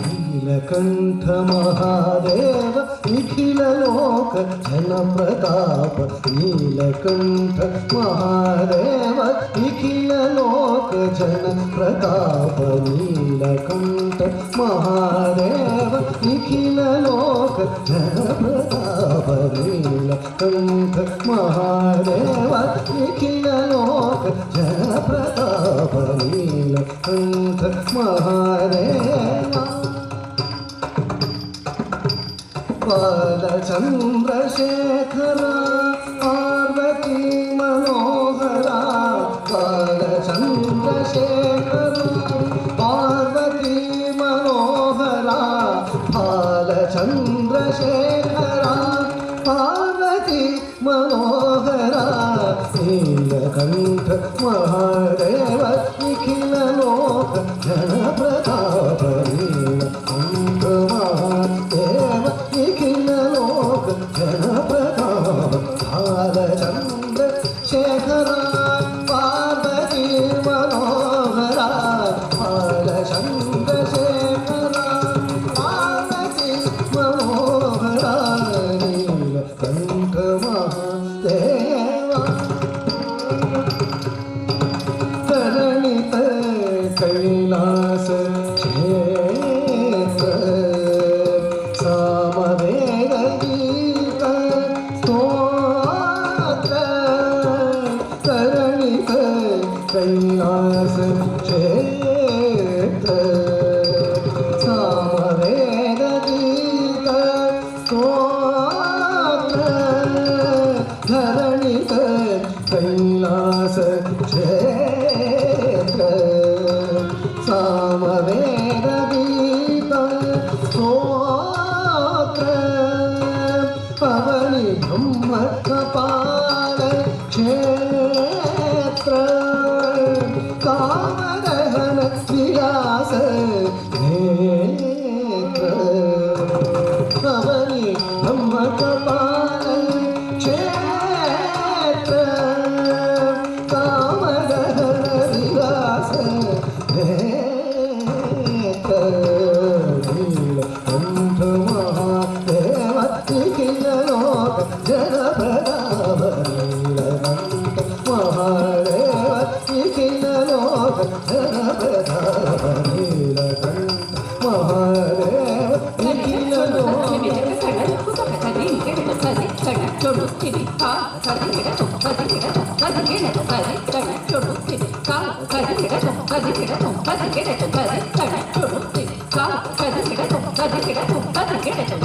ನೀಲಕಂಠ ಮಹಾದೇವ ನಿಖಿಲ ಲೋಕ ಜನ ಪ್ರತಾಪ ನೀಲಕಂಠ ಮಹಾದೇವ ನಿಖಿಲ ಲೋಕ ಜನ ಪ್ರತಾಪ ನೀಲಕಂಠ ಮಹಾದೇವ ನಿಖಿಲ ಲೋಕ ಜನ ಪ್ರತಾಪ ನೀಲಕಂಠ ಮಹಾದೇವ ನಿಖಿಲ ಲೋಕ ಜನ ಪ್ರತಾಪ ನೀಲಕಂಠ ಮಹಾದೇವ ಬಾಲಚಂದ್ರಶೇಖರ ಪಾರ್ವತಿ ಮನೋಹರ ಬಾಲಚಂದ್ರಶೇಖರ ಪಾರ್ವತಿ ಮನೋಹರ ಬಾಲಚಂದ್ರಶೇಖರ ಪಾರ್ವತಿ ಮನೋಹರ ನೀಲಕಂಠ ಮಹಾದೇವ ನಿಖಿಲ ಲೋಕ ಜನ ಪ್ರತಾಪ ನೀಲಕಂಠ ಮಹಾದೇವ ನಿಖಿಲ ಲೋಕ ಜನ ಪ್ರತಾಪ ಬಾಲಚಂದ್ರ ಶೇಖರ ಪಾರ್ವತಿ ಮನೋಹರ ಬಾಲಚಂದ್ರ ಶೇಖರ ಪಾರ್ವತಿ ಮನೋಹರ ನೀಲಕಂಠ ಮಹಾದೇವ ತರಣಿತ ಕೈಲಾಸ ಕ್ಷೇತ್ರ ಸಾಮವೇದ ಗೀತ ಸ್ತೋತ್ರ ತರಣಿತ कैलास क्षेत्र सामवेद गीत स्तोत्र धरणि कैलास क्षेत्र सामवेद गीत स्तोत्र पवनि ब्रह्म कपाल क्षेत्र कामदहन विलास नेत्र पवनि ब्रह्म कपाल क्षेत्र कामदहन विलास नेत्र नीलकंठ महादेव निखिललोक जनप्रताप नीलकंठ महादेव निखिललोक जनप्रताप नीलकंठ महादेव निखिललोक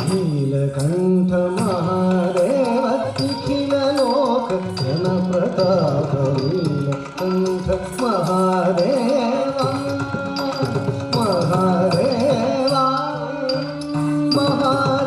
नीलकंठ महादेव निखिललोक जनप्रताप नीलकंठ महादेव महादेव महादेव